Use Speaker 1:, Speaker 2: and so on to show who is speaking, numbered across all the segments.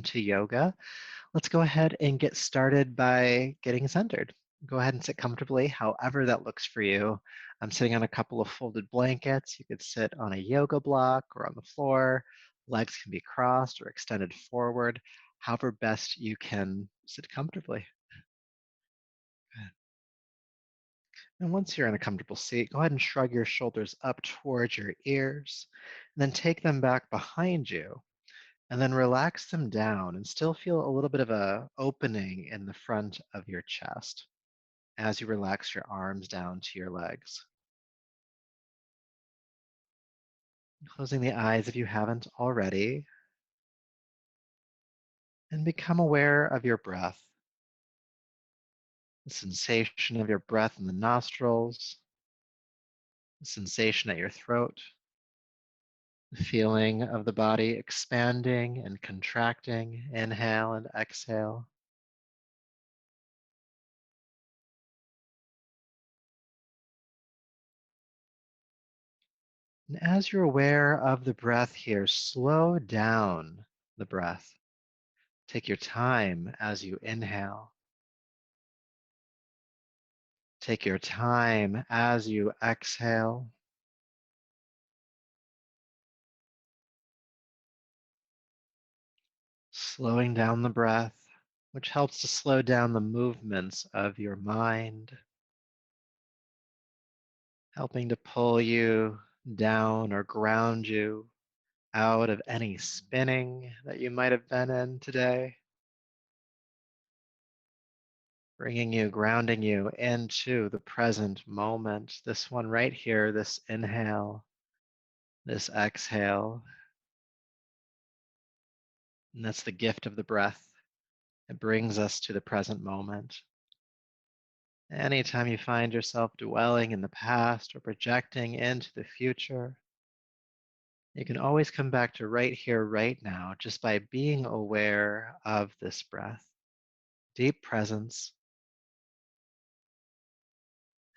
Speaker 1: to yoga. Let's go ahead and get started by getting centered. Go ahead and sit comfortably, however that looks for you. I'm sitting on a couple of folded blankets. You could sit on a yoga block or on the floor. Legs can be crossed or extended forward, however best you can sit comfortably. Good. And once you're in a comfortable seat, go ahead and shrug your shoulders up towards your ears, and then take them back behind you. And then relax them down and still feel a little bit of a opening in the front of your chest as you relax your arms down to your legs. Closing the eyes if you haven't already, and become aware of your breath, the sensation of your breath in the nostrils, the sensation at your throat, the feeling of the body expanding and contracting, inhale and exhale. And as you're aware of the breath here, slow down the breath. Take your time as you inhale. Take your time as you exhale. Slowing down the breath, which helps to slow down the movements of your mind, helping to pull you down or ground you out of any spinning that you might have been in today, bringing you, grounding you into the present moment. This one right here, this inhale, this exhale. And that's the gift of the breath. It brings us to the present moment. Anytime you find yourself dwelling in the past or projecting into the future, you can always come back to right here, right now, just by being aware of this breath. Deep presence.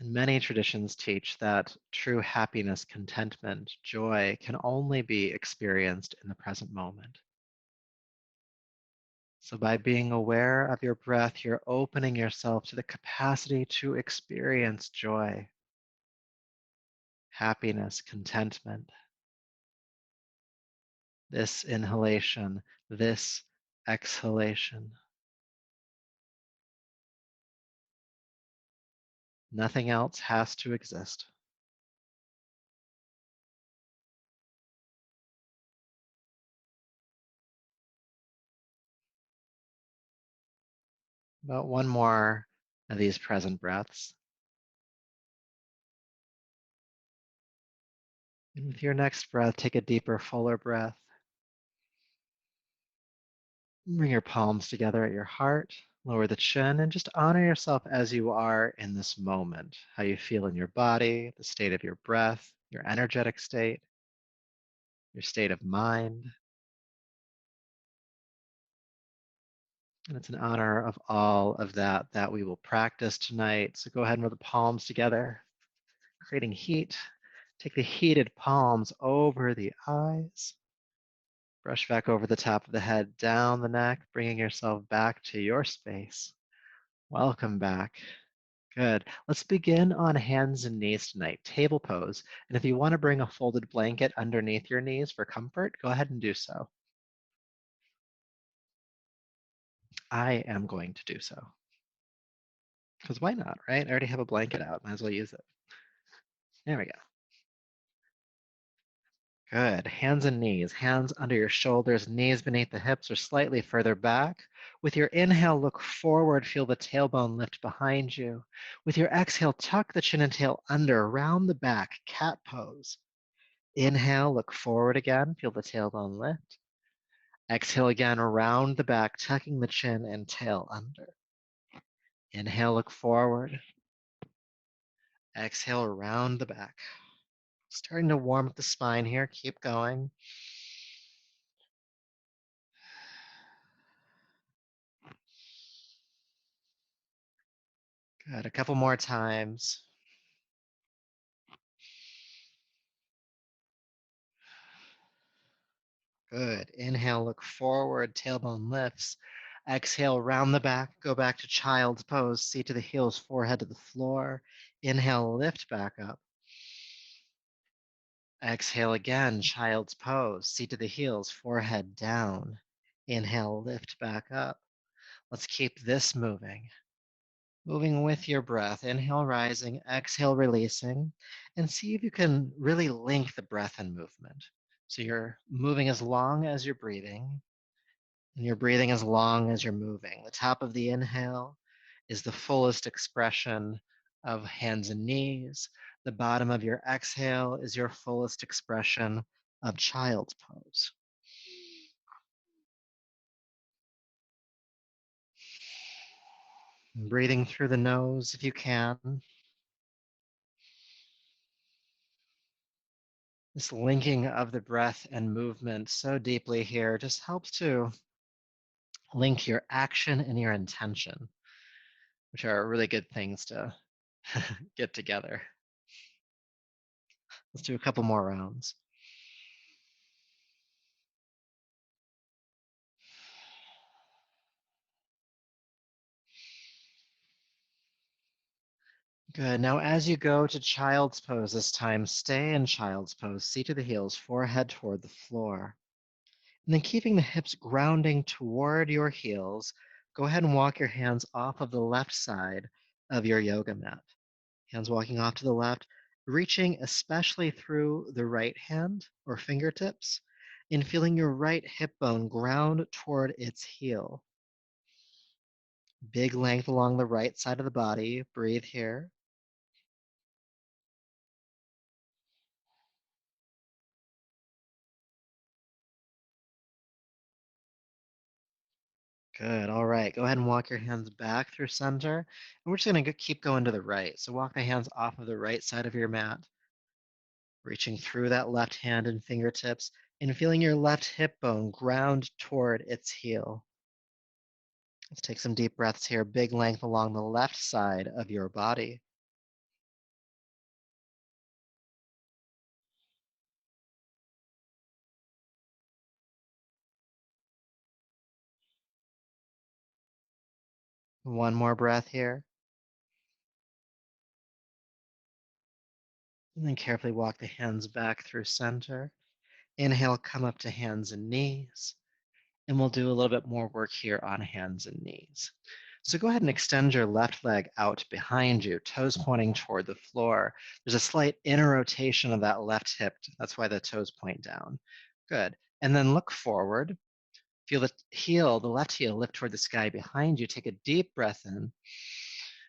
Speaker 1: And many traditions teach that true happiness, contentment, joy can only be experienced in the present moment. So, by being aware of your breath, you're opening yourself to the capacity to experience joy, happiness, contentment. This inhalation, this exhalation. Nothing else has to exist. About one more of these present breaths. And with your next breath, take a deeper, fuller breath. Bring your palms together at your heart, lower the chin, and just honor yourself as you are in this moment. How you feel in your body, the state of your breath, your energetic state, your state of mind. And it's in honor of all of that that we will practice tonight. So go ahead and rub the palms together, creating heat. Take the heated palms over the eyes. Brush back over the top of the head, down the neck, bringing yourself back to your space. Welcome back. Good. Let's begin on hands and knees tonight, table pose. And if you want to bring a folded blanket underneath your knees for comfort, go ahead and do so. I am going to do so. Because why not, right? I already have a blanket out. Might as well use it. There we go. Good. Hands and knees. Hands under your shoulders, knees beneath the hips or slightly further back. With your inhale, look forward. Feel the tailbone lift behind you. With your exhale, tuck the chin and tail under, round the back, cat pose. Inhale, look forward again. Feel the tailbone lift. Exhale again, round the back, tucking the chin and tail under. Inhale, look forward. Exhale, round the back. Starting to warm up the spine here. Keep going. Good. A couple more times. Good. Inhale, look forward, tailbone lifts. Exhale, round the back, go back to child's pose, seat to the heels, forehead to the floor. Inhale, lift back up. Exhale again, child's pose, seat to the heels, forehead down. Inhale, lift back up. Let's keep this moving. Moving with your breath. Inhale, rising, exhale, releasing, and see if you can really link the breath and movement. So you're moving as long as you're breathing, and you're breathing as long as you're moving. The top of the inhale is the fullest expression of hands and knees. The bottom of your exhale is your fullest expression of child's pose. Breathing through the nose if you can. This linking of the breath and movement so deeply here just helps to link your action and your intention, which are really good things to get together. Let's do a couple more rounds. Good. Now, as you go to child's pose this time, stay in child's pose, seat to the heels, forehead toward the floor. And then keeping the hips grounding toward your heels, go ahead and walk your hands off of the left side of your yoga mat. Hands walking off to the left, reaching especially through the right hand or fingertips, and feeling your right hip bone ground toward its heel. Big length along the right side of the body. Breathe here. Good. All right. Go ahead and walk your hands back through center. And we're just going to keep going to the right. So walk the hands off of the right side of your mat, reaching through that left hand and fingertips, and feeling your left hip bone ground toward its heel. Let's take some deep breaths here. Big length along the left side of your body. One more breath here. And then carefully walk the hands back through center. Inhale, come up to hands and knees. And we'll do a little bit more work here on hands and knees. So go ahead and extend your left leg out behind you, toes pointing toward the floor. There's a slight inner rotation of that left hip. That's why the toes point down. Good. And then look forward. Feel the heel, the left heel, lift toward the sky behind you. Take a deep breath in.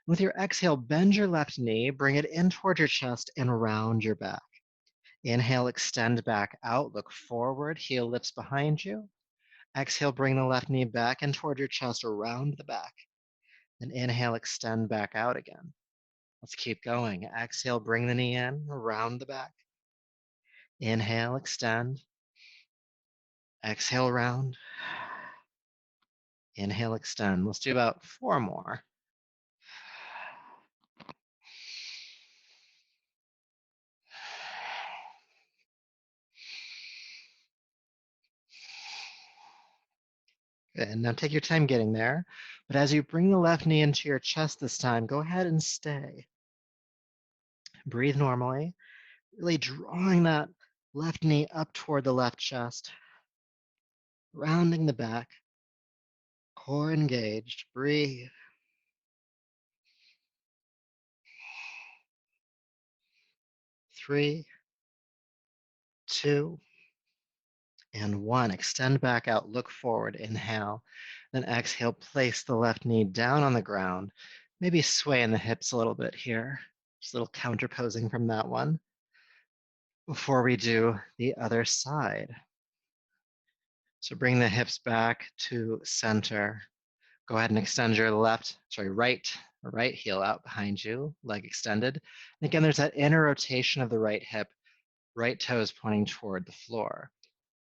Speaker 1: With your exhale, bend your left knee, bring it in toward your chest and round your back. Inhale, extend back out, look forward, heel lifts behind you. Exhale, bring the left knee back in toward your chest, around the back. And inhale, extend back out again. Let's keep going. Exhale, bring the knee in, around the back. Inhale, extend. Exhale, round. Inhale, extend. Let's do about 4 more. Good. And now take your time getting there. But as you bring the left knee into your chest this time, go ahead and stay. Breathe normally, really drawing that left knee up toward the left chest, rounding the back, core engaged. Breathe. 3, 2, and 1. Extend back out, look forward, inhale. Then exhale, place the left knee down on the ground. Maybe sway in the hips a little bit here. Just a little counterposing from that one. Before we do the other side. So bring the hips back to center. Go ahead and extend your right heel out behind you, leg extended. And again, there's that inner rotation of the right hip, right toes pointing toward the floor.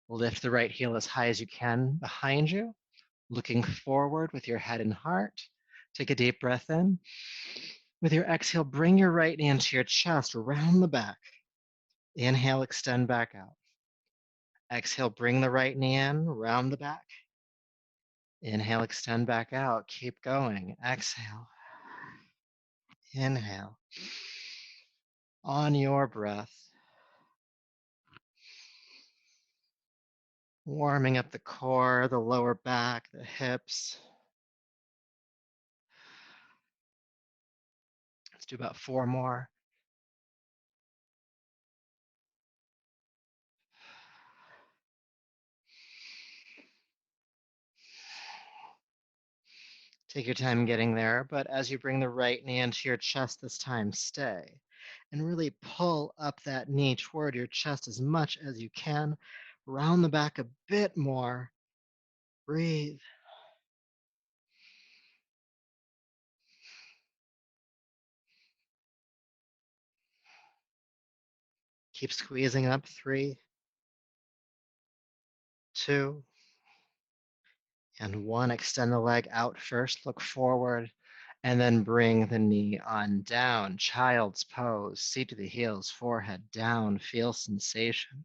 Speaker 1: Lift the right heel as high as you can behind you, looking forward with your head and heart. Take a deep breath in. With your exhale, bring your right knee into your chest, around the back. Inhale, extend back out. Exhale, bring the right knee in, round the back. Inhale, extend back out. Keep going. Exhale. Inhale. On your breath, warming up the core, the lower back, the hips. Let's do about 4 more. Take your time getting there, but as you bring the right knee into your chest this time, stay. And really pull up that knee toward your chest as much as you can. Round the back a bit more. Breathe. Keep squeezing up. 3, 2, and 1. Extend the leg out first. Look forward. And then bring the knee on down. Child's pose. Seat to the heels. Forehead down. Feel sensation.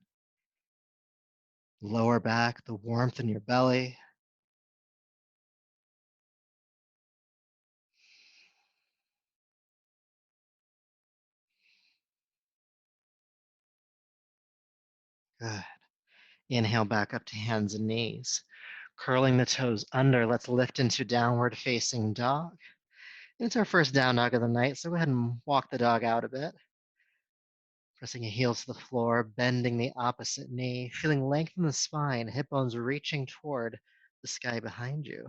Speaker 1: Lower back, the warmth in your belly. Good. Inhale back up to hands and knees. Curling the toes under, let's lift into downward facing dog. It's our first down dog of the night, so go ahead and walk the dog out a bit. Pressing your heels to the floor, bending the opposite knee, feeling length in the spine, hip bones reaching toward the sky behind you.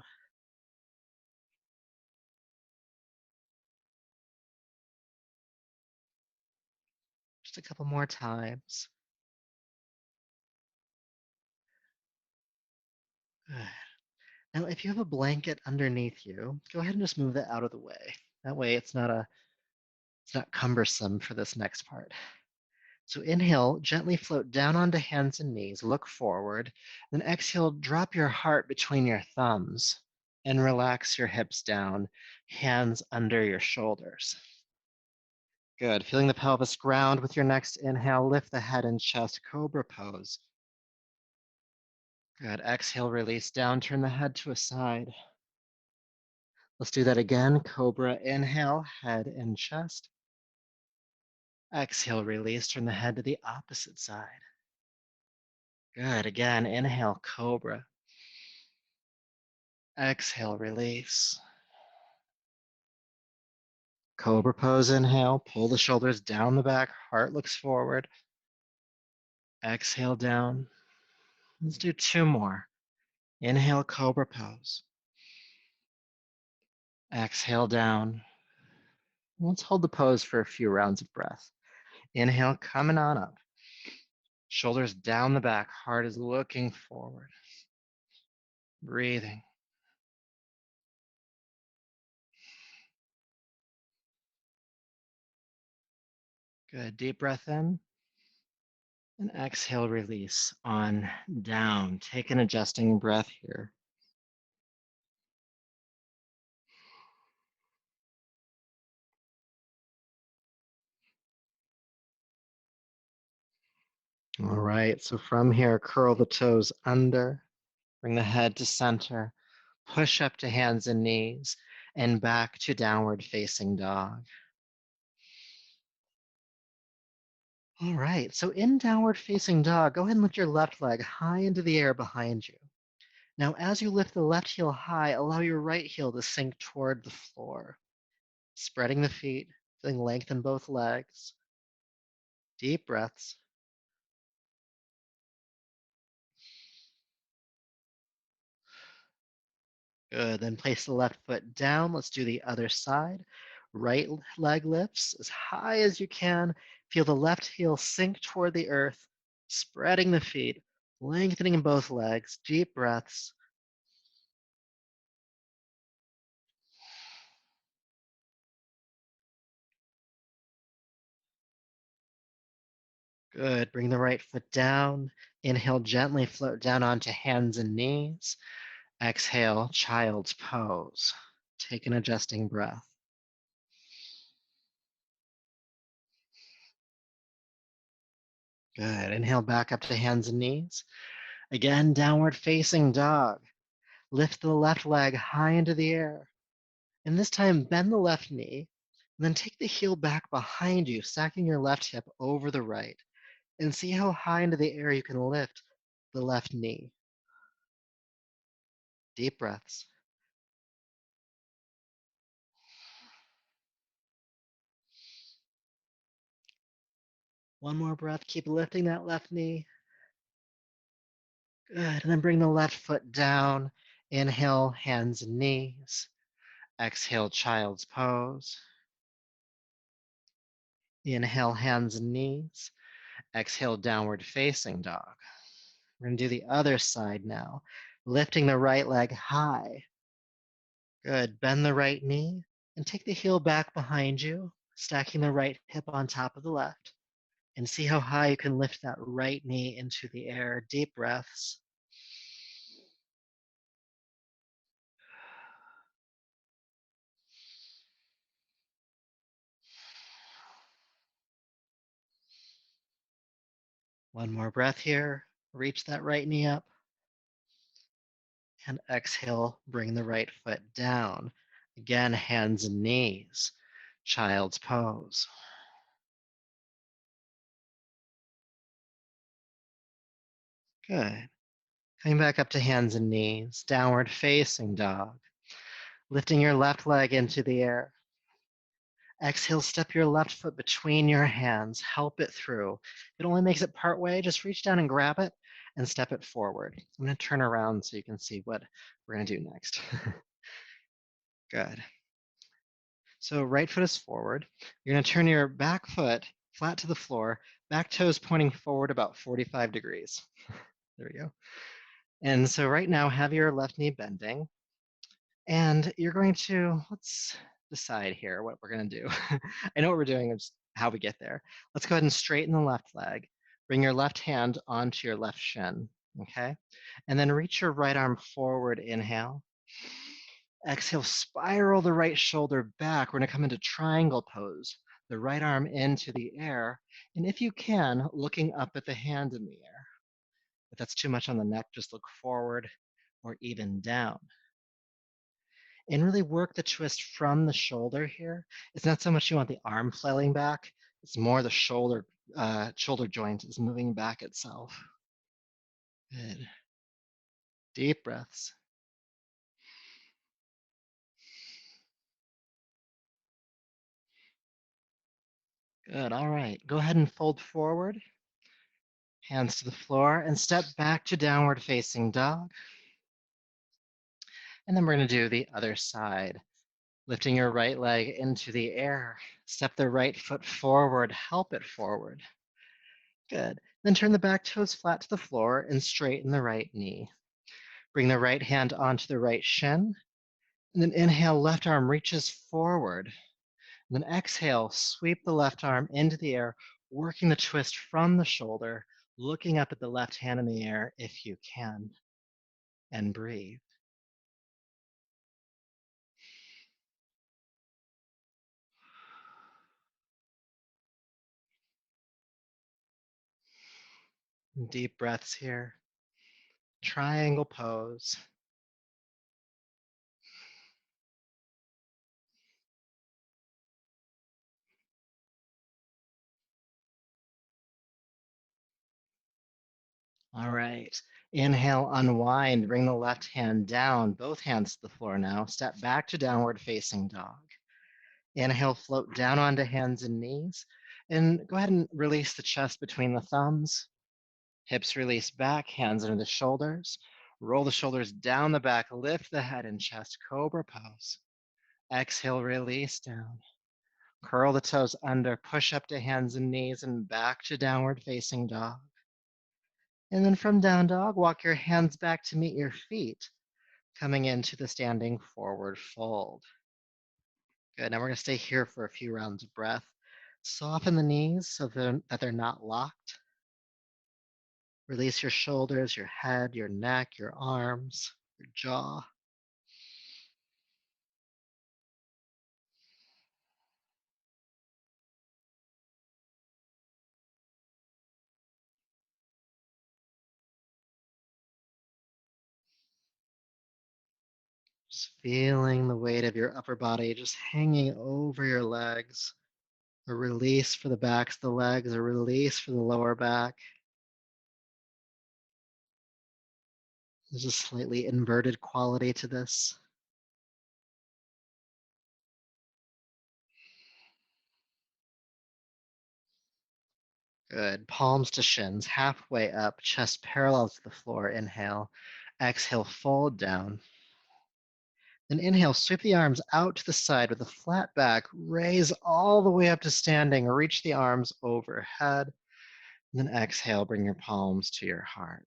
Speaker 1: Just a couple more times. Good. Now, if you have a blanket underneath you, go ahead and just move that out of the way. That way it's not cumbersome for this next part. So inhale, gently float down onto hands and knees, look forward. Then exhale, drop your heart between your thumbs and relax your hips down, hands under your shoulders. Good. Feeling the pelvis ground with your next inhale, lift the head and chest, cobra pose. Good. Exhale, release down, turn the head to a side. Let's do that again. Cobra, inhale, head and chest. Exhale, release, turn the head to the opposite side. Good. Again, inhale, cobra. Exhale, release. Cobra pose, inhale, pull the shoulders down the back, heart looks forward. Exhale down. Let's do 2 more. Inhale, cobra pose. Exhale down. Let's hold the pose for a few rounds of breath. Inhale, coming on up. Shoulders down the back, heart is looking forward. Breathing. Good. Deep breath in. And exhale, release on down. Take an adjusting breath here. All right, so from here, curl the toes under, bring the head to center, push up to hands and knees, and back to downward facing dog. All right, so in downward facing dog, go ahead and lift your left leg high into the air behind you. Now, as you lift the left heel high, allow your right heel to sink toward the floor, spreading the feet, feeling length in both legs. Deep breaths. Good. Then place the left foot down. Let's do the other side. Right leg lifts as high as you can. Feel the left heel sink toward the earth, spreading the feet, lengthening in both legs. Deep breaths. Good. Bring the right foot down. Inhale, gently float down onto hands and knees. Exhale, child's pose. Take an adjusting breath. Good. Inhale back up to hands and knees. Again, downward facing dog. Lift the left leg high into the air. And this time, bend the left knee. And then take the heel back behind you, stacking your left hip over the right. And see how high into the air you can lift the left knee. Deep breaths. One more breath. Keep lifting that left knee. Good. And then bring the left foot down. Inhale, hands and knees. Exhale, child's pose. Inhale, hands and knees. Exhale, downward facing dog. We're going to do the other side now. Lifting the right leg high. Good. Bend the right knee and take the heel back behind you, stacking the right hip on top of the left. And see how high you can lift that right knee into the air. Deep breaths. One more breath here. Reach that right knee up. And exhale, bring the right foot down. Again, hands and knees. Child's pose. Good. Coming back up to hands and knees. Downward facing dog. Lifting your left leg into the air. Exhale, step your left foot between your hands. Help it through. If it only makes it part way, just reach down and grab it and step it forward. I'm going to turn around so you can see what we're going to do next. Good. So right foot is forward. You're going to turn your back foot flat to the floor, back toes pointing forward about 45 degrees. There we go. And so right now, have your left knee bending. And you're going to, let's decide here what we're going to do. I know what we're doing, is how we get there. Let's go ahead and straighten the left leg. Bring your left hand onto your left shin, okay? And then reach your right arm forward, inhale. Exhale, spiral the right shoulder back. We're going to come into triangle pose. The right arm into the air. And if you can, looking up at the hand in the air. If that's too much on the neck, just look forward or even down. And really work the twist from the shoulder here. It's not so much you want the arm flailing back. It's more the shoulder joint is moving back itself. Good. Deep breaths. Good. All right. Go ahead and fold forward. Hands to the floor and step back to downward facing dog. And then we're going to do the other side. Lifting your right leg into the air. Step the right foot forward. Help it forward. Good. Then turn the back toes flat to the floor and straighten the right knee. Bring the right hand onto the right shin. And then inhale, left arm reaches forward. And then exhale, sweep the left arm into the air, working the twist from the shoulder, looking up at the left hand in the air if you can. And breathe. Deep breaths here. Triangle pose. All right. Inhale, unwind. Bring the left hand down, both hands to the floor now. Step back to downward facing dog. Inhale, float down onto hands and knees. And go ahead and release the chest between the thumbs. Hips release back, hands under the shoulders. Roll the shoulders down the back, lift the head and chest, cobra pose. Exhale, release down. Curl the toes under, push up to hands and knees and back to downward facing dog. And then from down dog, walk your hands back to meet your feet, coming into the standing forward fold. Good, now we're gonna stay here for a few rounds of breath. Soften the knees so that they're not locked. Release your shoulders, your head, your neck, your arms, your jaw. Just feeling the weight of your upper body just hanging over your legs. A release for the backs of the legs, a release for the lower back. There's a slightly inverted quality to this. Good. Palms to shins, halfway up, chest parallel to the floor. Inhale. Exhale, fold down. Then inhale, sweep the arms out to the side with a flat back. Raise all the way up to standing. Reach the arms overhead. And then exhale, bring your palms to your heart.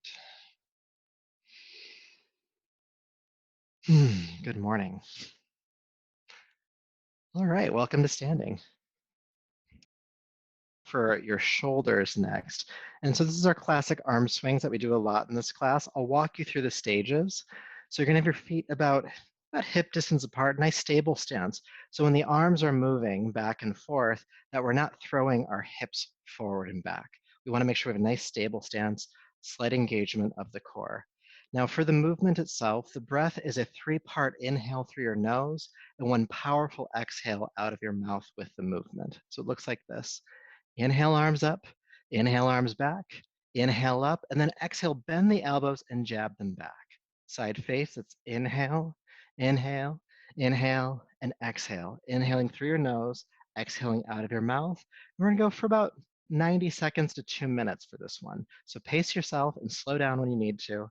Speaker 1: Good morning. All right, welcome to standing. For your shoulders next. And so this is our classic arm swings that we do a lot in this class. I'll walk you through the stages. So you're gonna have your feet about hip distance apart, nice stable stance. So when the arms are moving back and forth, that we're not throwing our hips forward and back. We wanna make sure we have a nice stable stance, slight engagement of the core. Now for the movement itself, the breath is a 3-part inhale through your nose and 1 powerful exhale out of your mouth with the movement. So it looks like this. Inhale, arms up. Inhale, arms back. Inhale up, and then exhale, bend the elbows and jab them back. Side face, it's inhale, inhale, inhale, and exhale. Inhaling through your nose, exhaling out of your mouth. We're gonna go for about 90 seconds to 2 minutes for this one. So pace yourself and slow down when you need to.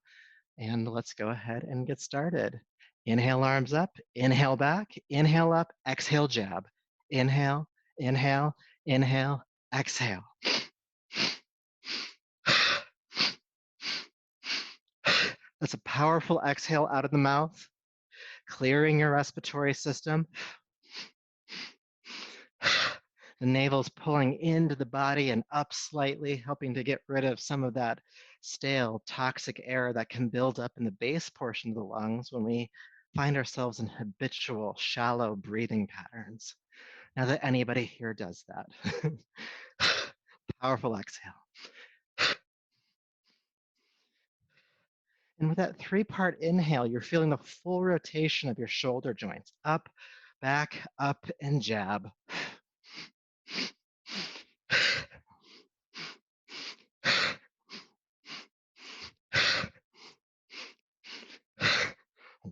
Speaker 1: And let's go ahead and get started. Inhale, arms up. Inhale back. Inhale up. Exhale, jab. Inhale, inhale, inhale, exhale. That's a powerful exhale out of the mouth, clearing your respiratory system. The navel's pulling into the body and up slightly, helping to get rid of some of that stale, toxic air that can build up in the base portion of the lungs when we find ourselves in habitual, shallow breathing patterns. Now that anybody here does that. Powerful exhale. And with that 3-part inhale, you're feeling the full rotation of your shoulder joints, up, back, up, and jab.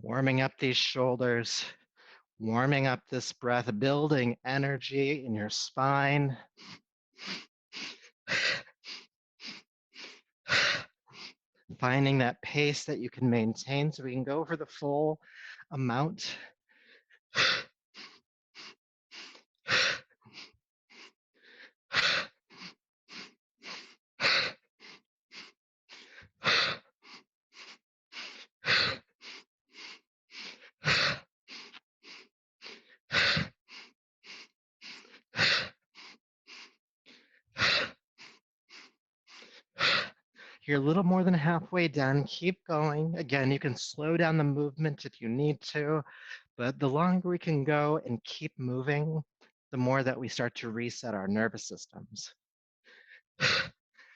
Speaker 1: Warming up these shoulders, warming up this breath, building energy in your spine. Finding that pace that you can maintain so we can go for the full amount. You're a little more than halfway done. Keep going. Again, you can slow down the movement if you need to, but the longer we can go and keep moving, the more that we start to reset our nervous systems.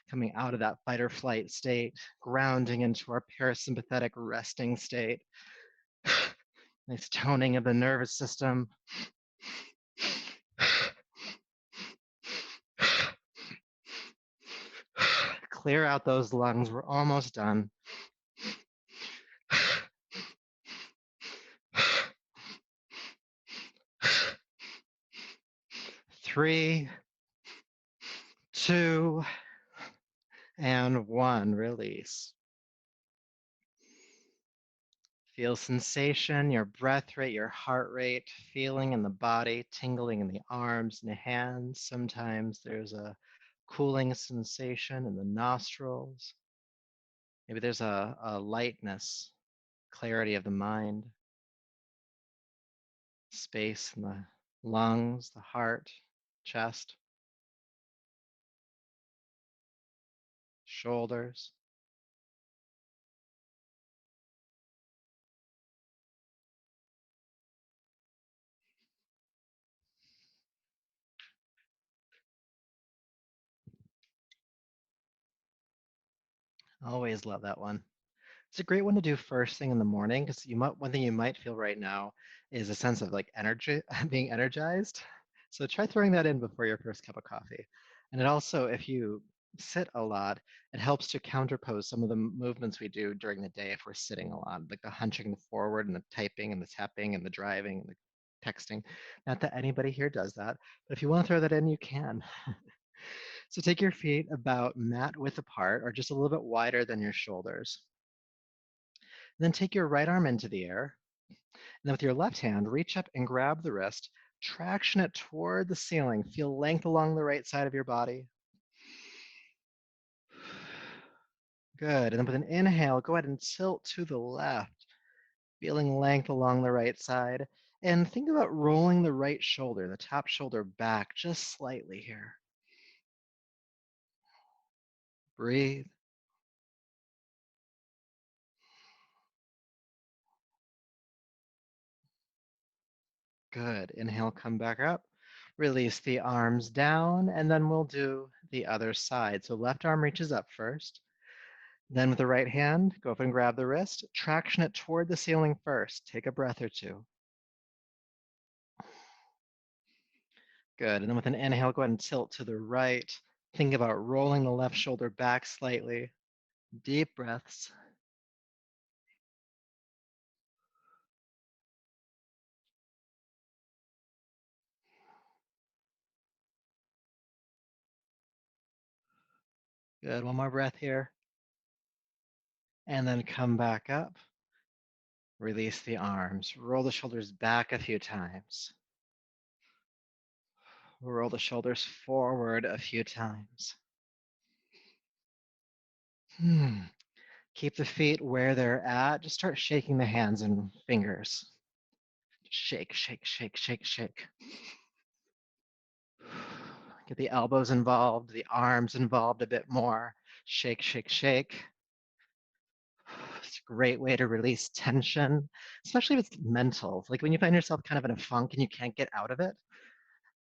Speaker 1: Coming out of that fight or flight state, grounding into our parasympathetic resting state. Nice toning of the nervous system. Clear out those lungs. We're almost done. 3, 2, and 1. Release. Feel sensation, your breath rate, your heart rate, feeling in the body, tingling in the arms and the hands. Sometimes there's a cooling sensation in the nostrils. Maybe there's a lightness, clarity of the mind, space in the lungs, the heart, chest, shoulders. Always love that one. It's a great one to do first thing in the morning because one thing you might feel right now is a sense of like energy, being energized. So try throwing that in before your first cup of coffee. And it also, if you sit a lot, it helps to counterpose some of the movements we do during the day if we're sitting a lot, like the hunching the forward and the typing and the tapping and the driving and the texting. Not that anybody here does that, but if you want to throw that in, you can. So take your feet about mat width apart or just a little bit wider than your shoulders. Then take your right arm into the air. And then with your left hand, reach up and grab the wrist, traction it toward the ceiling. Feel length along the right side of your body. Good. And then with an inhale, go ahead and tilt to the left, feeling length along the right side. And think about rolling the right shoulder, the top shoulder back just slightly here. Breathe. Good. Inhale, come back up. Release the arms down, and then we'll do the other side. So left arm reaches up first. Then with the right hand, go up and grab the wrist. Traction it toward the ceiling first. Take a breath or two. Good. And then with an inhale, go ahead and tilt to the right. Think about rolling the left shoulder back slightly. Deep breaths. Good. One more breath here. And then come back up. Release the arms. Roll the shoulders back a few times. Roll the shoulders forward a few times. Keep the feet where they're at. Just start shaking the hands and fingers. Shake, shake, shake, shake, shake. Get the elbows involved, the arms involved a bit more. Shake, shake, shake. It's a great way to release tension, especially if it's mental. Like when you find yourself kind of in a funk and you can't get out of it,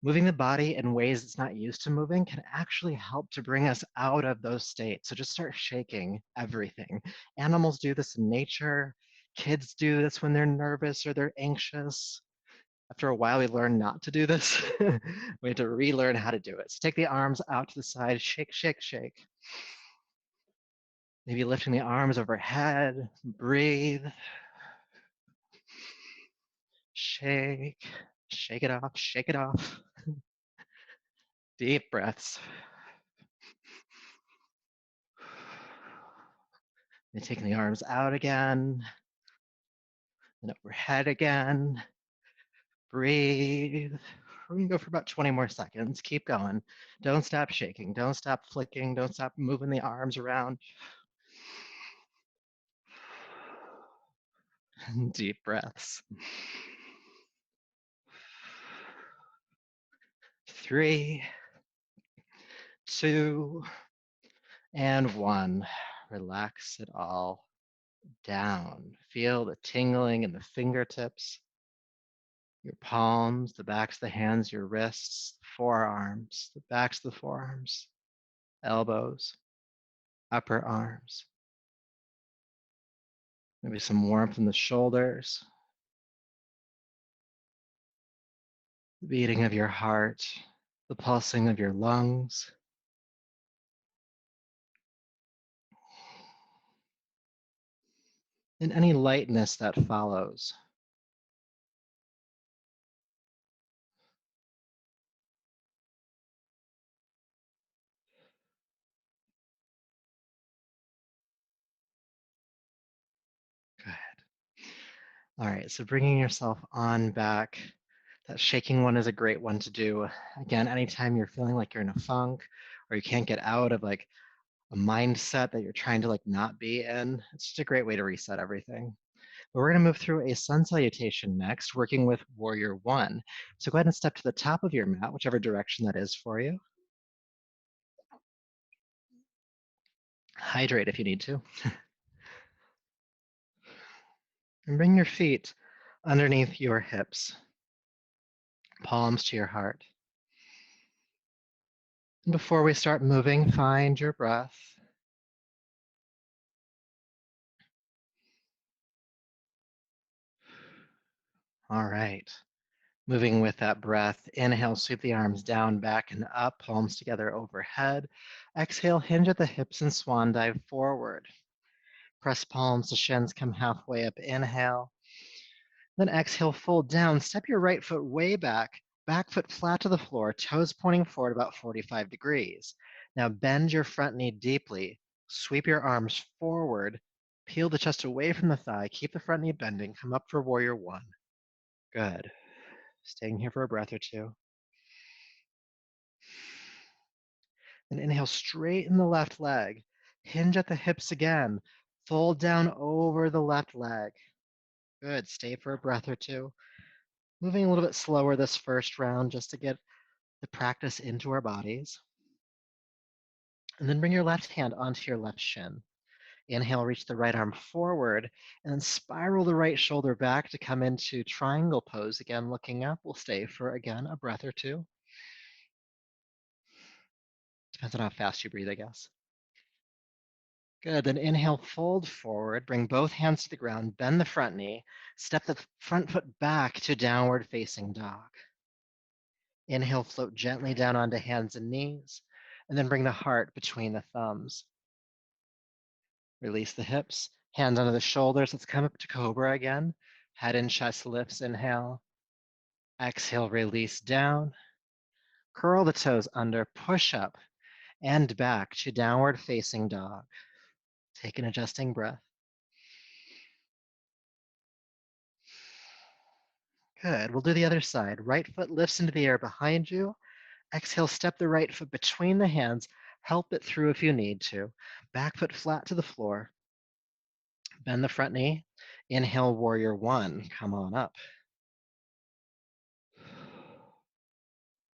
Speaker 1: moving the body in ways it's not used to moving can actually help to bring us out of those states. So just start shaking everything. Animals do this in nature. Kids do this when they're nervous or they're anxious. After a while, we learn not to do this. We have to relearn how to do it. So take the arms out to the side, shake, shake, shake. Maybe lifting the arms overhead, breathe. Shake, shake it off, shake it off. Deep breaths. And taking the arms out again, and overhead again. Breathe. We're gonna go for about 20 more seconds. Keep going. Don't stop shaking. Don't stop flicking. Don't stop moving the arms around. Deep breaths. 3, 2, and 1. Relax it all down. Feel the tingling in the fingertips, your palms, the backs of the hands, your wrists, forearms, the backs of the forearms, elbows, upper arms. Maybe some warmth in the shoulders, the beating of your heart, the pulsing of your lungs. And any lightness that follows. Good. All right, so bringing yourself on back. That shaking one is a great one to do. Again, anytime you're feeling like you're in a funk or you can't get out of like a mindset that you're trying to like not be in, it's just a great way to reset everything. But we're going to move through a sun salutation next, working with Warrior One. So go ahead and step to the top of your mat, whichever direction that is for you. Hydrate if you need to. And bring your feet underneath your hips, palms to your heart. And before we start moving, find your breath. All right. Moving with that breath, inhale, sweep the arms down, back, and up, palms together overhead. Exhale, hinge at the hips and swan dive forward. Press palms to shins, come halfway up, inhale. Then exhale, fold down. Step your right foot way back foot flat to the floor, toes pointing forward about 45 degrees. Now bend your front knee deeply. Sweep your arms forward. Peel the chest away from the thigh. Keep the front knee bending. Come up for warrior one. Good. Staying here for a breath or two. And inhale, straighten the left leg. Hinge at the hips again. Fold down over the left leg. Good. Stay for a breath or two. Moving a little bit slower this first round just to get the practice into our bodies. And then bring your left hand onto your left shin. Inhale, reach the right arm forward, and then spiral the right shoulder back to come into triangle pose. Again, looking up. We'll stay for, again, a breath or two. Depends on how fast you breathe, I guess. Good. Then inhale, fold forward, bring both hands to the ground, bend the front knee, step the front foot back to downward facing dog. Inhale, float gently down onto hands and knees, and then bring the heart between the thumbs. Release the hips, hands under the shoulders. Let's come up to cobra again. Head and chest lifts, inhale. Exhale, release down. Curl the toes under, push up and back to downward facing dog. Take an adjusting breath. Good. We'll do the other side. Right foot lifts into the air behind you. Exhale, step the right foot between the hands. Help it through if you need to. Back foot flat to the floor. Bend the front knee. Inhale, warrior one. Come on up.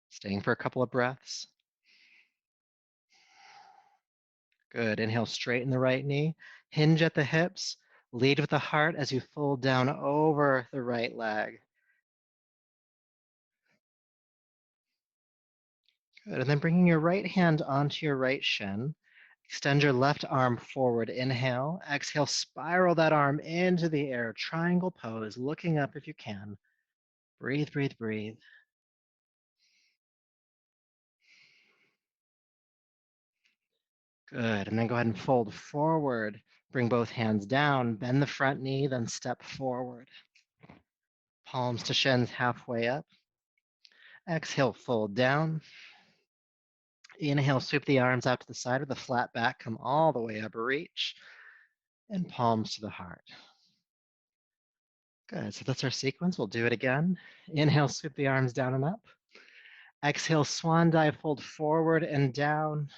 Speaker 1: Staying for a couple of breaths. Good. Inhale, straighten the right knee. Hinge at the hips. Lead with the heart as you fold down over the right leg. Good. And then bringing your right hand onto your right shin. Extend your left arm forward. Inhale. Exhale, spiral that arm into the air. Triangle pose, looking up if you can. Breathe, breathe, breathe. Good. And then go ahead and fold forward. Bring both hands down. Bend the front knee, then step forward. Palms to shins halfway up. Exhale, fold down. Inhale, sweep the arms out to the side with a flat back. Come all the way up, reach. And palms to the heart. Good. So that's our sequence. We'll do it again. Inhale, sweep the arms down and up. Exhale, swan dive, fold forward and down.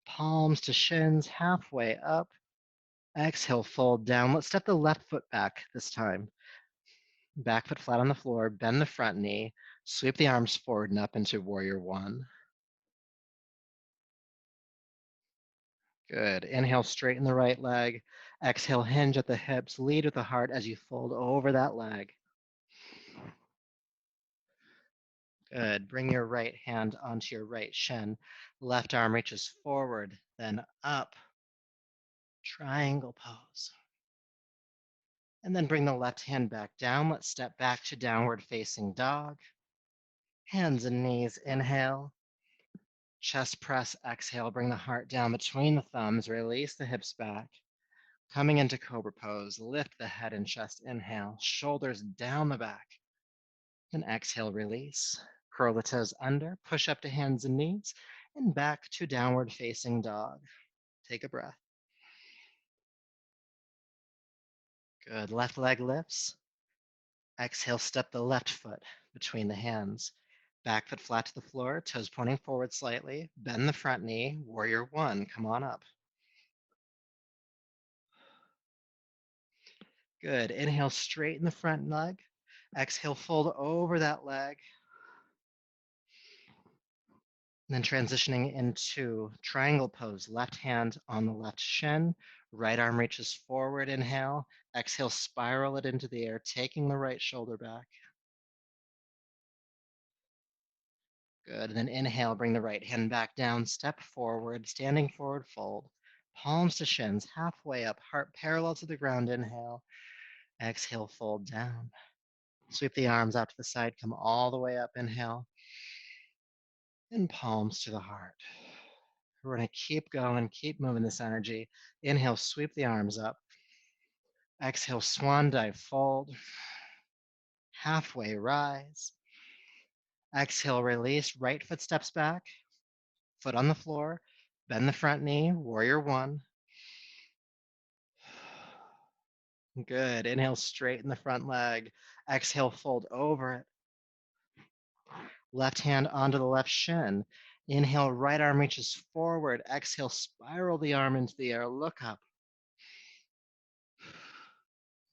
Speaker 1: Palms to shins, halfway up. Exhale, fold down. Let's step the left foot back this time. Back foot flat on the floor, bend the front knee, sweep the arms forward and up into warrior one. Good. Inhale, straighten the right leg. Exhale, hinge at the hips, lead with the heart as you fold over that leg. Good. Bring your right hand onto your right shin. Left arm reaches forward, then up. Triangle pose. And then bring the left hand back down. Let's step back to downward facing dog. Hands and knees, inhale. Chest press, exhale. Bring the heart down between the thumbs. Release the hips back. Coming into cobra pose, lift the head and chest, inhale. Shoulders down the back. Then exhale, release. Curl the toes under, push up to hands and knees, and back to downward facing dog. Take a breath. Good. Left leg lifts. Exhale, step the left foot between the hands. Back foot flat to the floor, toes pointing forward slightly. Bend the front knee, warrior one. Come on up. Good. Inhale, straighten the front leg. Exhale, fold over that leg. And then transitioning into triangle pose, left hand on the left shin, right arm reaches forward, inhale. Exhale, spiral it into the air, taking the right shoulder back. Good. And then inhale, bring the right hand back down, step forward, standing forward fold. Palms to shins, halfway up, heart parallel to the ground, inhale. Exhale, fold down. Sweep the arms out to the side, come all the way up, inhale, and palms to the heart. We're gonna keep going, keep moving this energy. Inhale, sweep the arms up. Exhale, swan dive, fold. Halfway rise. Exhale, release, right foot steps back, foot on the floor, bend the front knee, warrior one. Good, inhale, straighten the front leg. Exhale, fold over it. Left hand onto the left shin. Inhale, right arm reaches forward. Exhale, spiral the arm into the air, look up.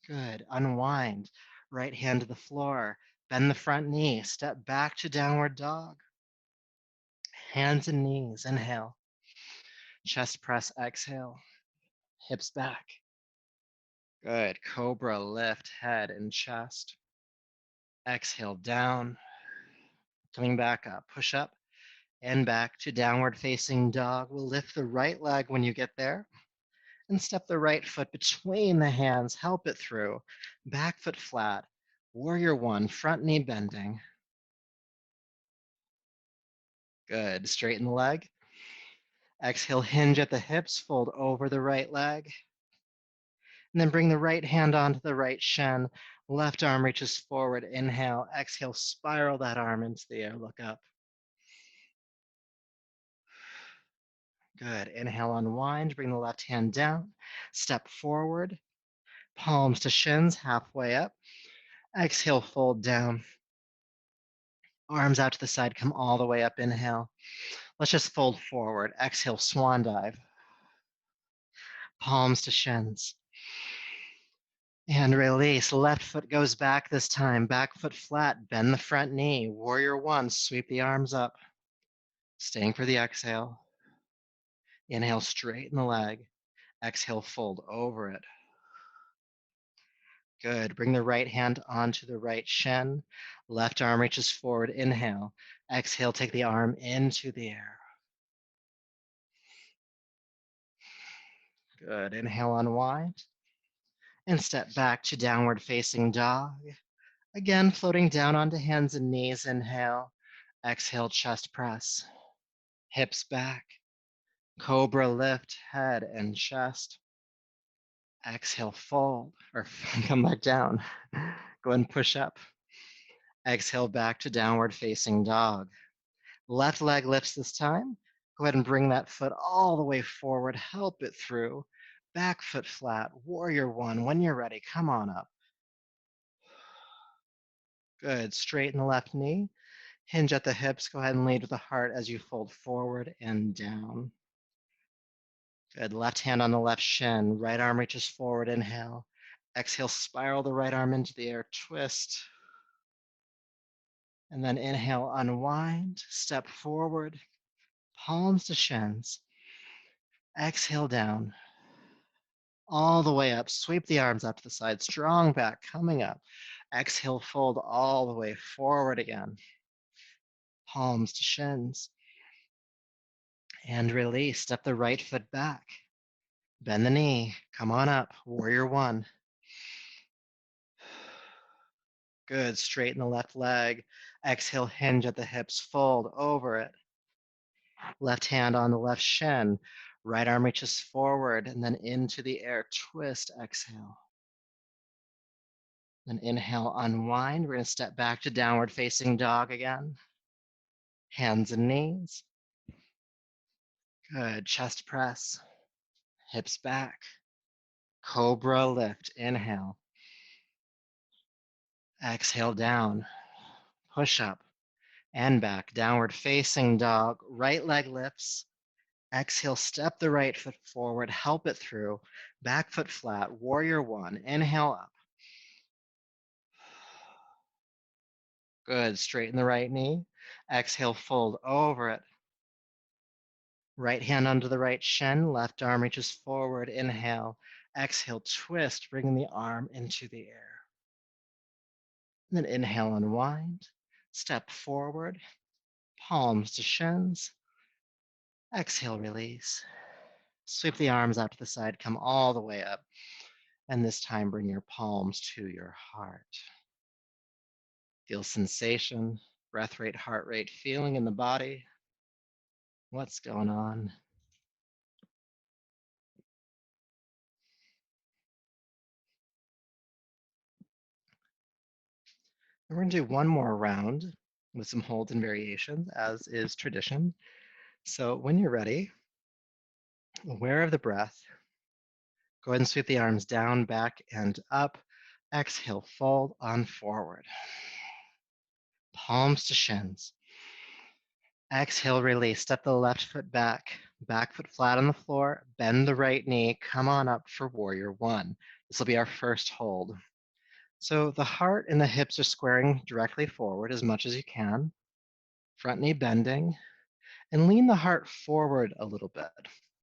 Speaker 1: Good, unwind. Right hand to the floor. Bend the front knee, step back to downward dog. Hands and knees, inhale. Chest press, exhale. Hips back. Good, cobra, lift head and chest. Exhale, down. Coming back up, push up and back to downward facing dog. We'll lift the right leg when you get there and step the right foot between the hands, help it through. Back foot flat, warrior one, front knee bending. Good, straighten the leg. Exhale, hinge at the hips, fold over the right leg. And then bring the right hand onto the right shin. Left arm reaches forward, inhale. Exhale, spiral that arm into the air, look up. Good, inhale, unwind, bring the left hand down. Step forward, palms to shins, halfway up. Exhale, fold down. Arms out to the side, come all the way up, inhale. Let's just fold forward. Exhale, swan dive. Palms to shins. And release. Left foot goes back this time. Back foot flat. Bend the front knee. Warrior one. Sweep the arms up. Staying for the exhale. Inhale, straighten the leg. Exhale, fold over it. Good. Bring the right hand onto the right shin. Left arm reaches forward. Inhale. Exhale, take the arm into the air. Good. Inhale, unwind. And step back to downward facing dog. Again, floating down onto hands and knees. Inhale. Exhale, chest press. Hips back. Cobra lift, head and chest. Exhale, fold, or come back down. Go ahead and push up. Exhale, back to downward facing dog. Left leg lifts this time. Go ahead and bring that foot all the way forward. Help it through. Back foot flat. Warrior one. When you're ready, come on up. Good. Straighten the left knee. Hinge at the hips. Go ahead and lead with the heart as you fold forward and down. Good. Left hand on the left shin. Right arm reaches forward. Inhale. Exhale, spiral the right arm into the air. Twist. And then inhale, unwind. Step forward. Palms to shins. Exhale down. All the way up. Sweep the arms up to the side. Strong back coming up. Exhale, fold all the way forward again. Palms to shins. And release. Step the right foot back. Bend the knee. Come on up. Warrior one. Good. Straighten the left leg. Exhale, hinge at the hips. Fold over it. Left hand on the left shin. Right arm reaches forward and then into the air. Twist. Exhale. Then inhale, unwind. We're going to step back to downward facing dog again. Hands and knees. Good. Chest press. Hips back. Cobra lift. Inhale. Exhale down. Push up and back. Downward facing dog. Right leg lifts. Exhale, step the right foot forward. Help it through. Back foot flat. Warrior one. Inhale up. Good. Straighten the right knee. Exhale, fold over it. Right hand under the right shin. Left arm reaches forward. Inhale. Exhale, twist, bringing the arm into the air. And then inhale, unwind. Step forward. Palms to shins. Exhale, release. Sweep the arms out to the side. Come all the way up. And this time, bring your palms to your heart. Feel sensation, breath rate, heart rate, feeling in the body. What's going on? And we're going to do one more round with some holds and variations, as is tradition. So when you're ready, aware of the breath, go ahead and sweep the arms down, back, and up. Exhale, fold on forward. Palms to shins. Exhale, release. Step the left foot back foot flat on the floor, bend the right knee, come on up for warrior one. This will be our first hold. So the heart and the hips are squaring directly forward as much as you can, front knee bending, and lean the heart forward a little bit,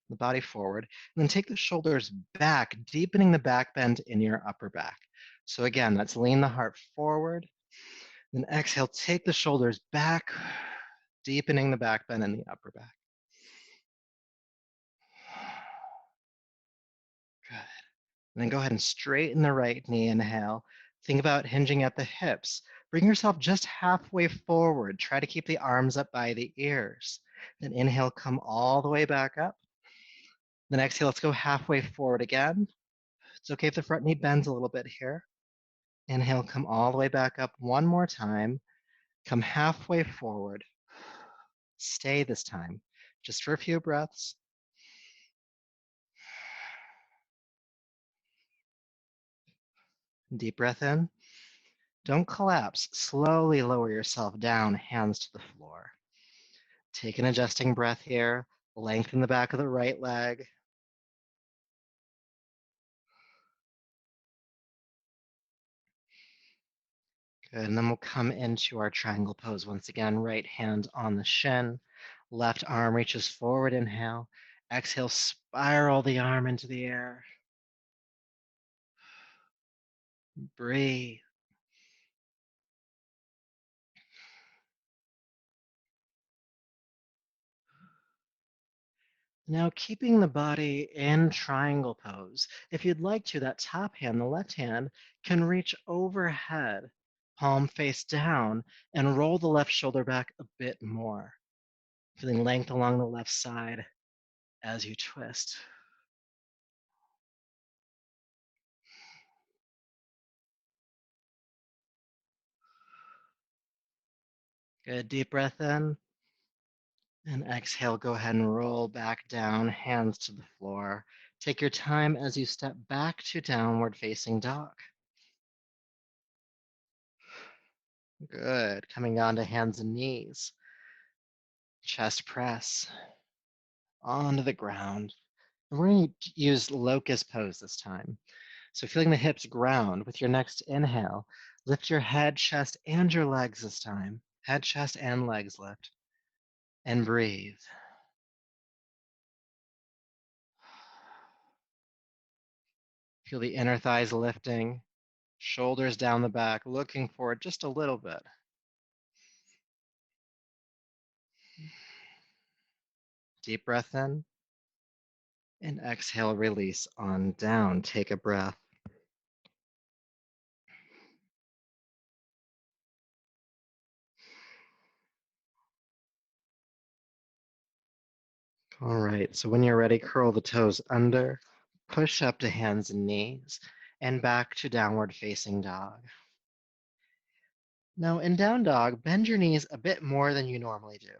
Speaker 1: the body forward, and then take the shoulders back, deepening the back bend in your upper back. So again, let's lean the heart forward, then exhale, take the shoulders back, deepening the back bend in the upper back. Good. And then go ahead and straighten the right knee, inhale. Think about hinging at the hips. Bring yourself just halfway forward. Try to keep the arms up by the ears. Then inhale, come all the way back up. Then exhale, let's go halfway forward again. It's okay if the front knee bends a little bit here. Inhale, come all the way back up one more time. Come halfway forward. Stay this time, just for a few breaths. Deep breath in. Don't collapse. Slowly lower yourself down, hands to the floor. Take an adjusting breath here. Lengthen the back of the right leg. Good, and then we'll come into our triangle pose once again. Right hand on the shin. Left arm reaches forward, inhale. Exhale, spiral the arm into the air. Breathe. Now, keeping the body in triangle pose, if you'd like to, that top hand, the left hand, can reach overhead, palm face down, and roll the left shoulder back a bit more, feeling length along the left side as you twist. Good, deep breath in, and exhale, go ahead and roll back down, hands to the floor. Take your time as you step back to downward facing dog. Good, coming down to hands and knees. Chest press onto the ground. And we're going to use locust pose this time. So feeling the hips ground with your next inhale, lift your head, chest, and your legs this time. Head, chest, and legs lift. And breathe. Feel the inner thighs lifting, shoulders down the back, looking forward just a little bit. Deep breath in. And exhale, release on down. Take a breath. All right, so when you're ready, curl the toes under, push up to hands and knees, and back to downward facing dog. Now in down dog, bend your knees a bit more than you normally do,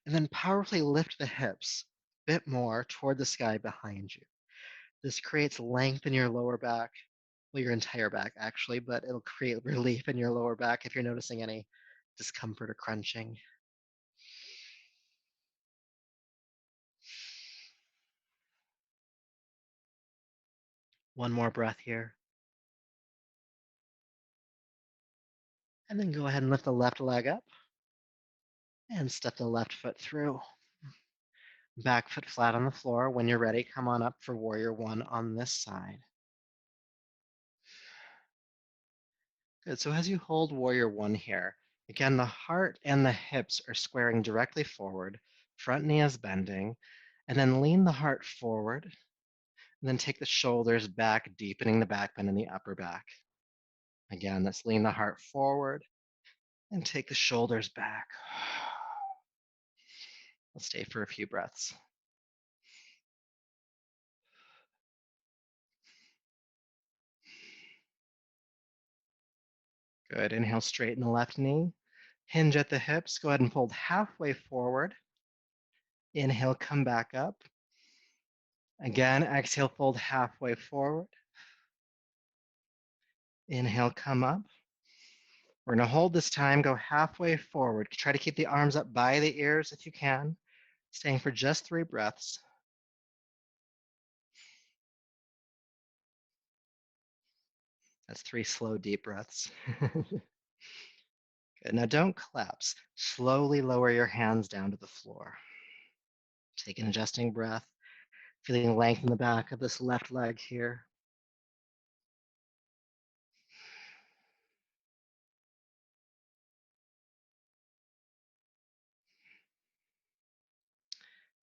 Speaker 1: and then powerfully lift the hips a bit more toward the sky behind you. This creates length in your lower back, well, your entire back actually, but it'll create relief in your lower back if you're noticing any discomfort or crunching. One more breath here. And then go ahead and lift the left leg up and step the left foot through. Back foot flat on the floor. When you're ready, come on up for warrior one on this side. Good, so as you hold warrior one here, again, the heart and the hips are squaring directly forward, front knee is bending, and then lean the heart forward, and then take the shoulders back, deepening the back bend in the upper back. Again, let's lean the heart forward, And take the shoulders back. Let's stay for a few breaths. Good. Inhale, straighten the left knee. Hinge at the hips. Go ahead and fold halfway forward. Inhale, come back up. Again, exhale, fold halfway forward. Inhale, come up. We're going to hold this time, go halfway forward. Try to keep the arms up by the ears if you can, staying for just 3 breaths. That's 3 slow, deep breaths. Good. Now don't collapse. Slowly lower your hands down to the floor. Take an adjusting breath, feeling length in the back of this left leg here.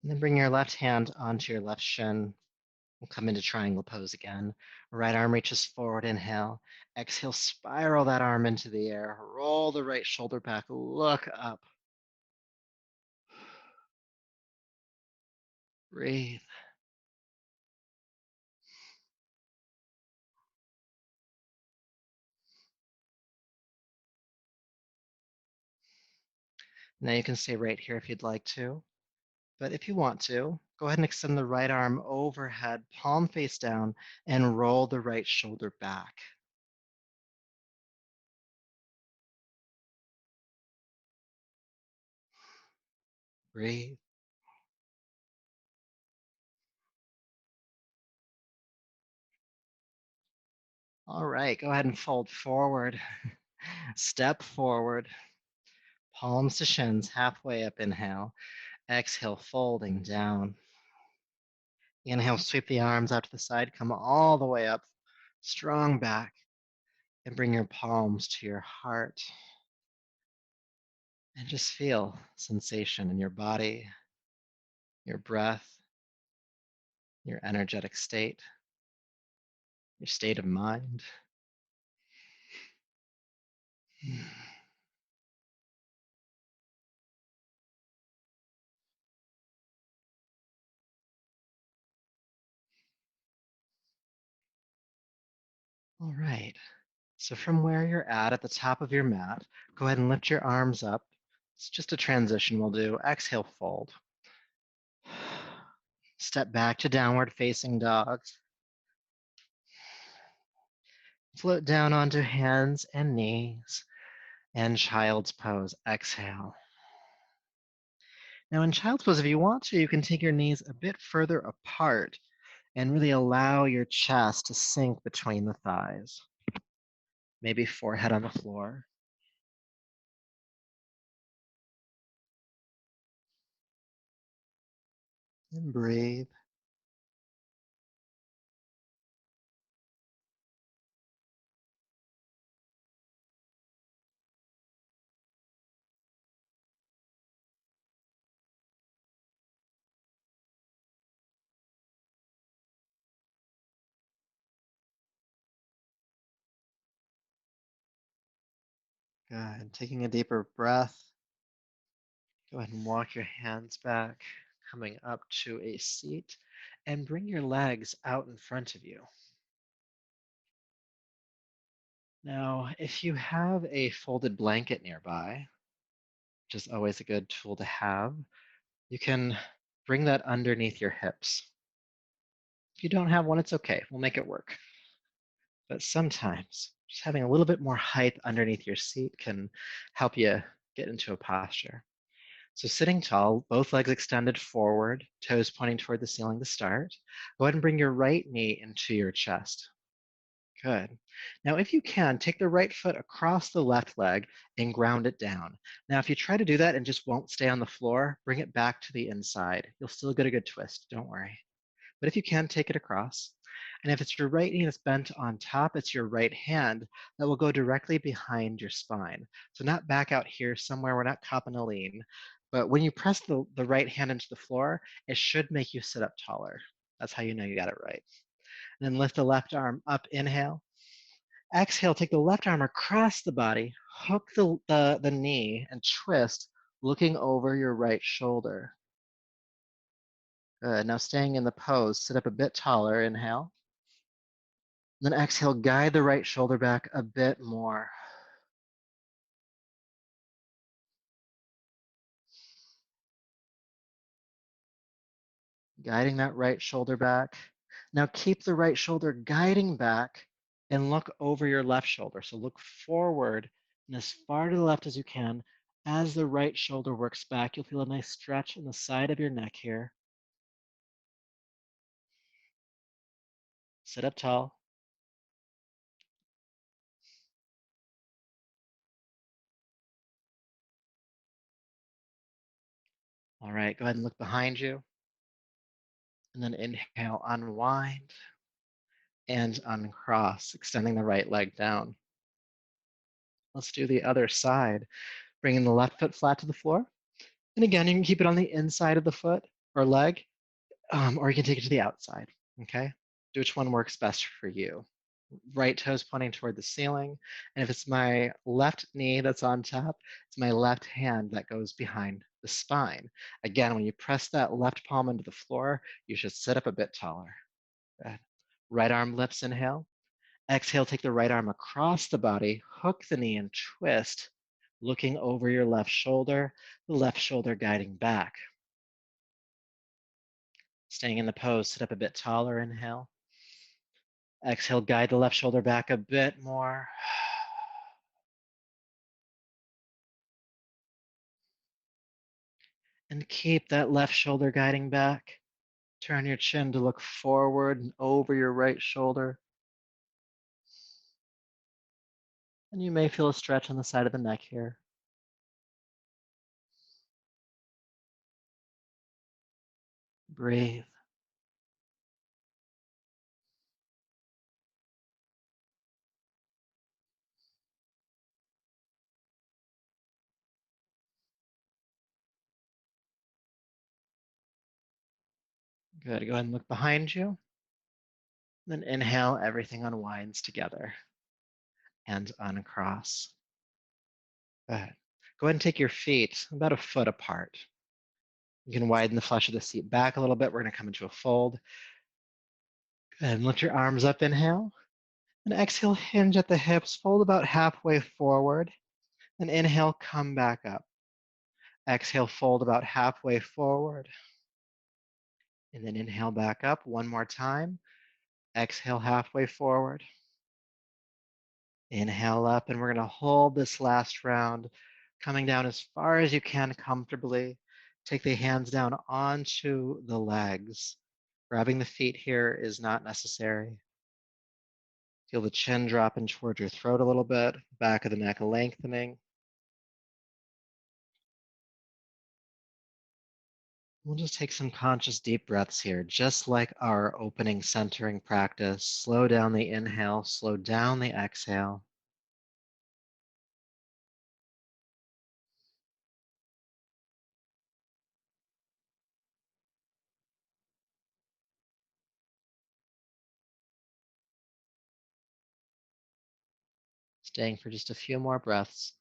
Speaker 1: And then bring your left hand onto your left shin. We'll come into triangle pose again. Right arm reaches forward, inhale. Exhale, spiral that arm into the air. Roll the right shoulder back, look up. Breathe. Now you can stay right here if you'd like to. But if you want to, go ahead and extend the right arm overhead, palm face down, and roll the right shoulder back. Breathe. All right, go ahead and fold forward. Step forward. Palms to shins, halfway up, inhale. Exhale, folding down. Inhale, sweep the arms out to the side, come all the way up, strong back, and bring your palms to your heart. And just feel sensation in your body, your breath, your energetic state, your state of mind. All right. So from where you're at the top of your mat, go ahead and lift your arms up. It's just a transition we'll do. Exhale, fold. Step back to downward facing dog. Float down onto hands and knees and child's pose. Exhale. Now in child's pose, if you want to, you can take your knees a bit further apart and really allow your chest to sink between the thighs. Maybe forehead on the floor. And breathe. Good. Taking a deeper breath. Go ahead and walk your hands back, coming up to a seat, and bring your legs out in front of you. Now, if you have a folded blanket nearby, which is always a good tool to have, you can bring that underneath your hips. If you don't have one, it's okay. We'll make it work. But sometimes just having a little bit more height underneath your seat can help you get into a posture. So sitting tall, both legs extended forward, toes pointing toward the ceiling to start. Go ahead and bring your right knee into your chest. Good. Now, if you can, take the right foot across the left leg and ground it down. Now, if you try to do that and just won't stay on the floor, bring it back to the inside. You'll still get a good twist, don't worry. But if you can, take it across. And if it's your right knee that's bent on top, it's your right hand that will go directly behind your spine. So not back out here somewhere, we're not copping a lean. But when you press the right hand into the floor, it should make you sit up taller. That's how you know you got it right. And then lift the left arm up, inhale. Exhale, take the left arm across the body, hook the knee, and twist, looking over your right shoulder. Good. Now staying in the pose, sit up a bit taller, inhale. Then exhale, guide the right shoulder back a bit more. Guiding that right shoulder back. Now keep the right shoulder guiding back and look over your left shoulder. So look forward and as far to the left as you can. As the right shoulder works back, you'll feel a nice stretch in the side of your neck here. Sit up tall. All right, go ahead and look behind you. And then inhale, unwind and uncross, extending the right leg down. Let's do the other side. Bringing the left foot flat to the floor. And again, you can keep it on the inside of the foot or leg, or you can take it to the outside, okay? Do which one works best for you. Right toes pointing toward the ceiling. And if it's my left knee that's on top, it's my left hand that goes behind the spine. Again, when you press that left palm into the floor, you should sit up a bit taller. Good. Right arm lifts, inhale. Exhale, take the right arm across the body, hook the knee and twist, looking over your left shoulder, the left shoulder guiding back. Staying in the pose, sit up a bit taller, inhale. Exhale, guide the left shoulder back a bit more. And keep that left shoulder guiding back. Turn your chin to look forward and over your right shoulder. And you may feel a stretch on the side of the neck here. Breathe. Good. Go ahead and look behind you. Then inhale, everything unwinds together and uncross. Good. Go ahead and take your feet about a foot apart. You can widen the flesh of the seat back a little bit. We're going to come into a fold. Go ahead and lift your arms up, inhale. And exhale, hinge at the hips, fold about halfway forward. And inhale, come back up. Exhale, fold about halfway forward. And then inhale back up one more time. Exhale, halfway forward. Inhale up, and we're going to hold this last round, coming down as far as you can comfortably. Take the hands down onto the legs. Grabbing the feet here is not necessary. Feel the chin dropping toward your throat a little bit, back of the neck lengthening. We'll just take some conscious deep breaths here, just like our opening centering practice. Slow down the inhale, slow down the exhale. Staying for just a few more breaths.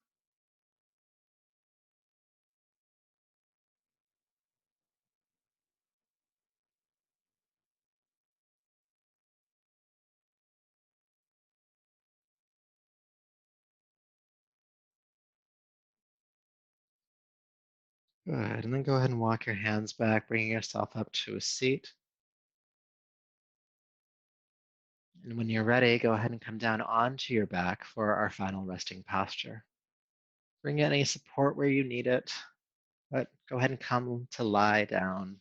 Speaker 1: Good, and then go ahead and walk your hands back, bringing yourself up to a seat. And when you're ready, go ahead and come down onto your back for our final resting posture. Bring any support where you need it, but go ahead and come to lie down.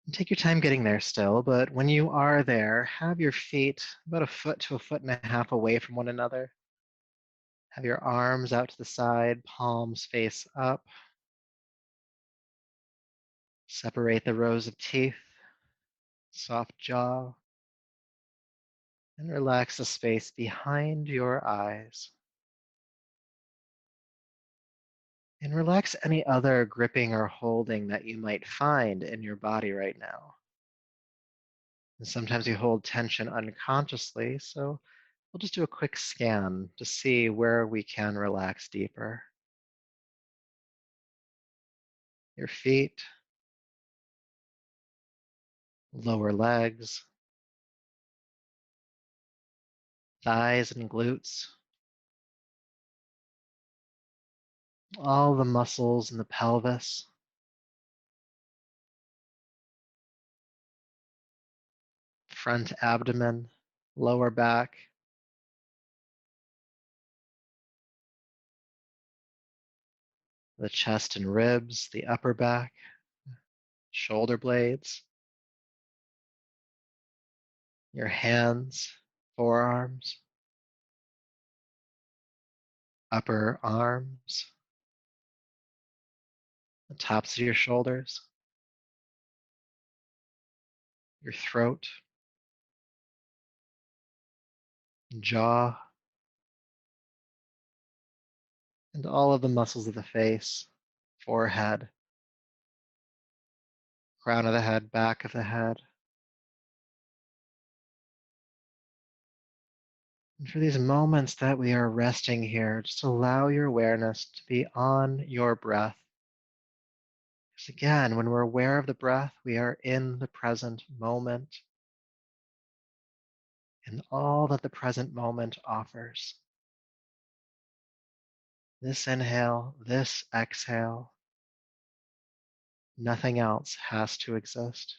Speaker 1: And take your time getting there still, but when you are there, have your feet about a foot to a foot and a half away from one another. Have your arms out to the side, palms face up. Separate the rows of teeth, soft jaw, and relax the space behind your eyes. And relax any other gripping or holding that you might find in your body right now. And sometimes you hold tension unconsciously, so we'll just do a quick scan to see where we can relax deeper. Your feet, lower legs, thighs and glutes, all the muscles in the pelvis, front abdomen, lower back, the chest and ribs, the upper back, shoulder blades, your hands, forearms, upper arms, the tops of your shoulders, your throat, jaw, and all of the muscles of the face, forehead, crown of the head, back of the head. And for these moments that we are resting here, just allow your awareness to be on your breath. Because again, when we're aware of the breath, we are in the present moment and all that the present moment offers. This inhale, this exhale, nothing else has to exist.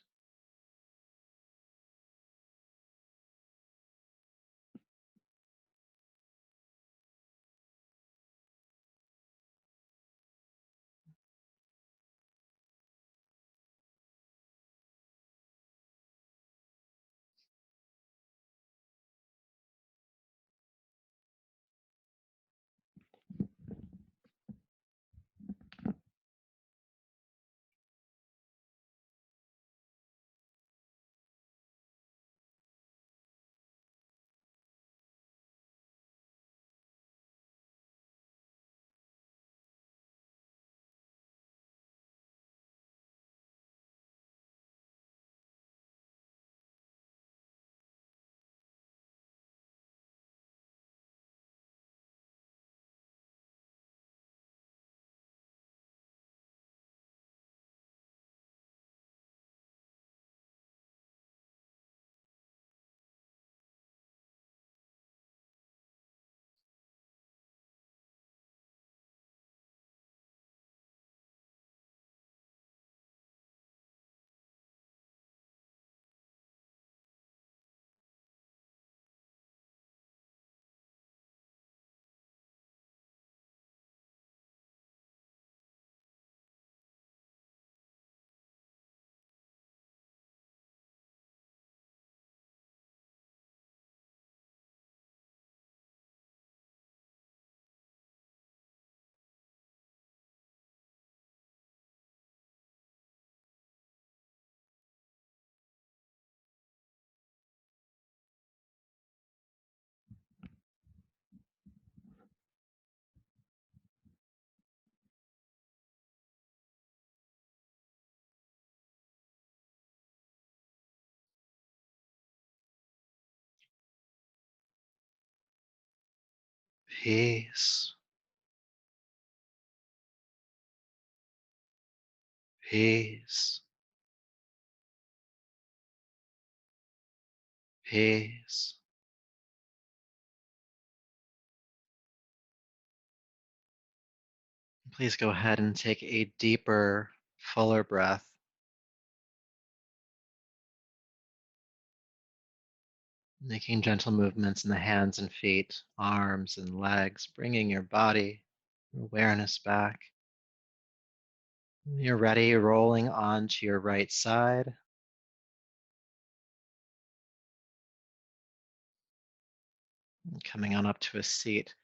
Speaker 1: Peace, peace, peace. Please go ahead and take a deeper, fuller breath, making gentle movements in the hands and feet, arms and legs, bringing your body awareness back. When you're ready, rolling onto your right side. And coming on up to a seat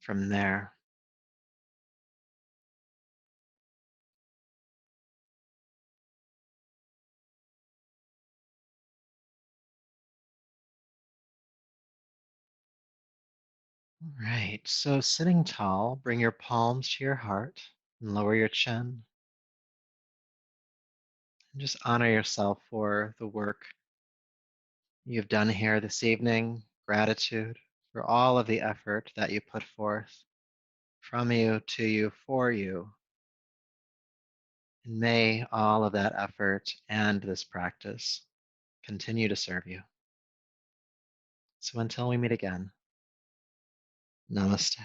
Speaker 1: from there. All right, so sitting tall, bring your palms to your heart and lower your chin. And just honor yourself for the work you've done here this evening. Gratitude for all of the effort that you put forth from you, to you, for you. And may all of that effort and this practice continue to serve you. So until we meet again, namaste.